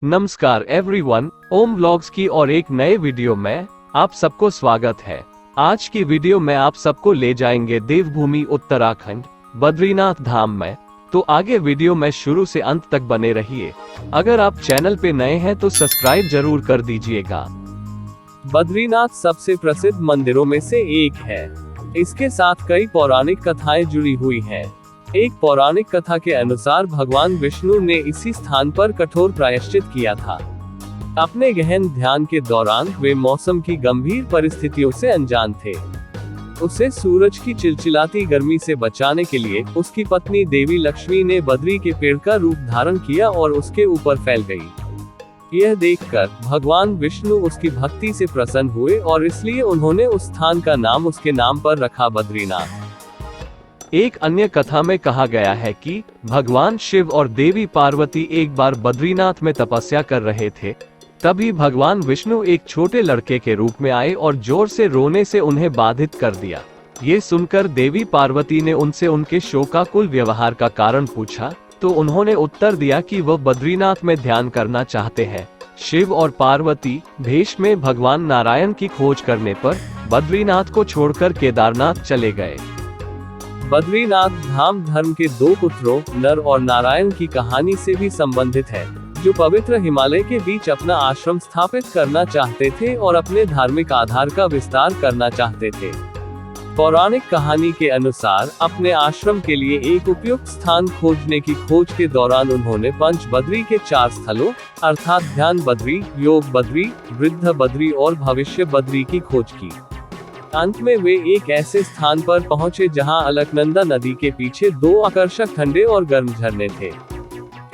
नमस्कार एवरीवन, ओम व्लॉग्स की और एक नए वीडियो में आप सबको स्वागत है। आज की वीडियो में आप सबको ले जाएंगे देवभूमि उत्तराखंड बद्रीनाथ धाम में। तो आगे वीडियो में शुरू से अंत तक बने रहिए। अगर आप चैनल पे नए हैं तो सब्सक्राइब जरूर कर दीजिएगा। बद्रीनाथ सबसे प्रसिद्ध मंदिरों में से एक है। इसके साथ कई पौराणिक कथाएं जुड़ी हुई हैं। एक पौराणिक कथा के अनुसार भगवान विष्णु ने इसी स्थान पर कठोर प्रायश्चित किया था। अपने गहन ध्यान के दौरान वे मौसम की गंभीर परिस्थितियों से अनजान थे। उसे सूरज की चिलचिलाती गर्मी से बचाने के लिए उसकी पत्नी देवी लक्ष्मी ने बद्री के पेड़ का रूप धारण किया और उसके ऊपर फैल गई। यह देखकर भगवान विष्णु उसकी भक्ति से प्रसन्न हुए और इसलिए उन्होंने उस स्थान का नाम उसके नाम पर रखा, बद्रीनाथ। एक अन्य कथा में कहा गया है कि भगवान शिव और देवी पार्वती एक बार बद्रीनाथ में तपस्या कर रहे थे। तभी भगवान विष्णु एक छोटे लड़के के रूप में आए और जोर से रोने से उन्हें बाधित कर दिया। ये सुनकर देवी पार्वती ने उनसे उनके शोकाकुल व्यवहार का कारण पूछा, तो उन्होंने उत्तर दिया कि वह बद्रीनाथ में ध्यान करना चाहते हैं। शिव और पार्वती भेष में भगवान नारायण की खोज करने पर बद्रीनाथ को छोड़कर केदारनाथ चले गए। बद्रीनाथ धाम धर्म के दो पुत्रों नर और नारायण की कहानी से भी संबंधित है, जो पवित्र हिमालय के बीच अपना आश्रम स्थापित करना चाहते थे और अपने धार्मिक आधार का विस्तार करना चाहते थे। पौराणिक कहानी के अनुसार अपने आश्रम के लिए एक उपयुक्त स्थान खोजने की खोज के दौरान उन्होंने पंच बद्री के 4 स्थलों अर्थात ध्यान बद्री, योग बद्री, वृद्ध बद्री और भविष्य बद्री की खोज की। अंत में वे एक ऐसे स्थान पर पहुंचे जहां अलकनंदा नदी के पीछे 2 आकर्षक ठंडे और गर्म झरने थे।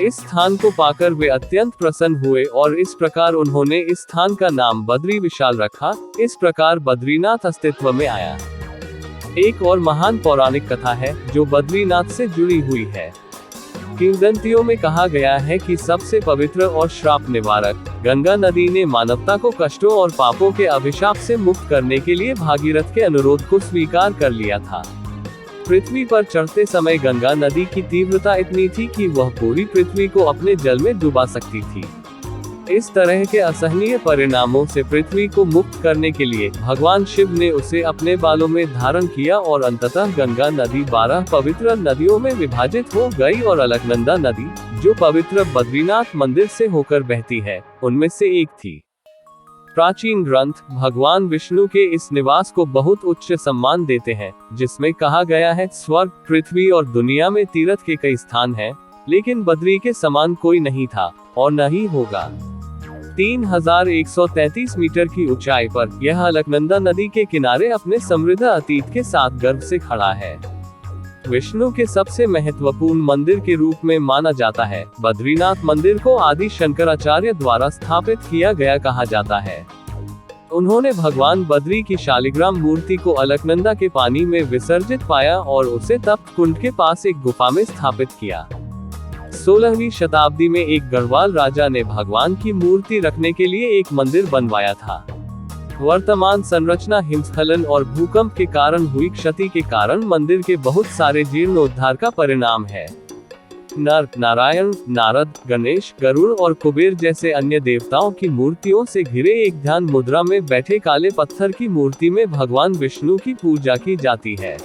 इस स्थान को पाकर वे अत्यंत प्रसन्न हुए और इस प्रकार उन्होंने इस स्थान का नाम बद्री विशाल रखा। इस प्रकार बद्रीनाथ अस्तित्व में आया। एक और महान पौराणिक कथा है जो बद्रीनाथ से जुड़ी हुई है। किंवदंतियों में कहा गया है कि सबसे पवित्र और श्राप निवारक गंगा नदी ने मानवता को कष्टों और पापों के अभिशाप से मुक्त करने के लिए भागीरथ के अनुरोध को स्वीकार कर लिया था। पृथ्वी पर चढ़ते समय गंगा नदी की तीव्रता इतनी थी कि वह पूरी पृथ्वी को अपने जल में डुबा सकती थी। इस तरह के असहनीय परिणामों से पृथ्वी को मुक्त करने के लिए भगवान शिव ने उसे अपने बालों में धारण किया और अंततः गंगा नदी 12 पवित्र नदियों में विभाजित हो गई और अलकनंदा नदी, जो पवित्र बद्रीनाथ मंदिर से होकर बहती है, उनमें से एक थी। प्राचीन ग्रंथ भगवान विष्णु के इस निवास को बहुत उच्च सम्मान देते हैं, जिसमें कहा गया है, स्वर्ग, पृथ्वी और दुनिया में तीर्थ के कई स्थान हैं, लेकिन बद्री के समान कोई नहीं था और न ही होगा। 3133 मीटर की ऊंचाई पर यह अलकनंदा नदी के किनारे अपने समृद्ध अतीत के साथ गर्व से खड़ा है। विष्णु के सबसे महत्वपूर्ण मंदिर के रूप में माना जाता है। बद्रीनाथ मंदिर को आदि शंकराचार्य द्वारा स्थापित किया गया कहा जाता है। उन्होंने भगवान बद्री की शालिग्राम मूर्ति को अलकनंदा के पानी में विसर्जित पाया और उसे तप्त कुंड के पास एक गुफा में स्थापित किया। 16वीं शताब्दी में एक गढ़वाल राजा ने भगवान की मूर्ति रखने के लिए एक मंदिर बनवाया था। वर्तमान संरचना हिमस्खलन और भूकंप के कारण हुई क्षति के कारण मंदिर के बहुत सारे जीर्णोद्धार का परिणाम है। नर, नारायण, नारद, गणेश, गरुड़ और कुबेर जैसे अन्य देवताओं की मूर्तियों से घिरे एक ध्यान मुद्रा में बैठे काले पत्थर की मूर्ति में भगवान विष्णु की पूजा की जाती है।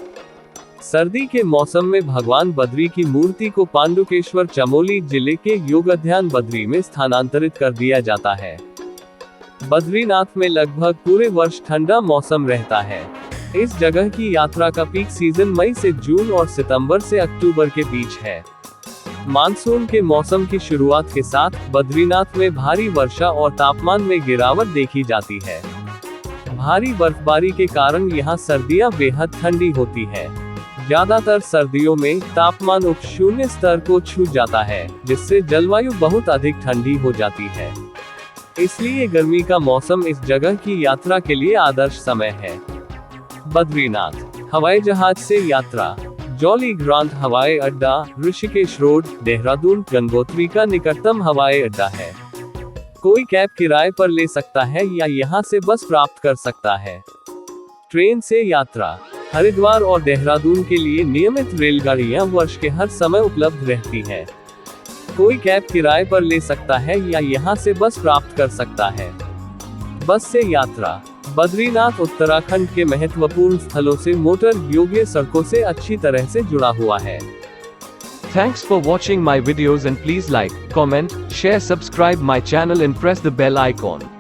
सर्दी के मौसम में भगवान बद्री की मूर्ति को पांडुकेश्वर चमोली जिले के योगध्यान बद्री में स्थानांतरित कर दिया जाता है। बद्रीनाथ में लगभग पूरे वर्ष ठंडा मौसम रहता है। इस जगह की यात्रा का पीक सीजन मई से जून और सितंबर से अक्टूबर के बीच है। मानसून के मौसम की शुरुआत के साथ बद्रीनाथ में भारी वर्षा और तापमान में गिरावट देखी जाती है। भारी बर्फबारी के कारण यहाँ सर्दियाँ बेहद ठंडी होती है। ज्यादातर सर्दियों में तापमान उप शून्य स्तर को छू जाता है, जिससे जलवायु बहुत अधिक ठंडी हो जाती है। इसलिए गर्मी का मौसम इस जगह की यात्रा के लिए आदर्श समय है। बद्रीनाथ हवाई जहाज से यात्रा। जॉली ग्रांट हवाई अड्डा ऋषिकेश रोड, देहरादून, गंगोत्री का निकटतम हवाई अड्डा है। कोई कैब किराए पर ले सकता है या यहाँ से बस प्राप्त कर सकता है। ट्रेन से यात्रा। हरिद्वार और देहरादून के लिए नियमित रेलगाड़ियां वर्ष के हर समय उपलब्ध रहती हैं। कोई कैब किराए पर ले सकता है या यहाँ से बस प्राप्त कर सकता है। बस से यात्रा। बद्रीनाथ उत्तराखंड के महत्वपूर्ण स्थलों से मोटर योग्य सड़कों से अच्छी तरह से जुड़ा हुआ है। Thanks for watching my videos and please like, comment, share, subscribe my channel and press the bell icon.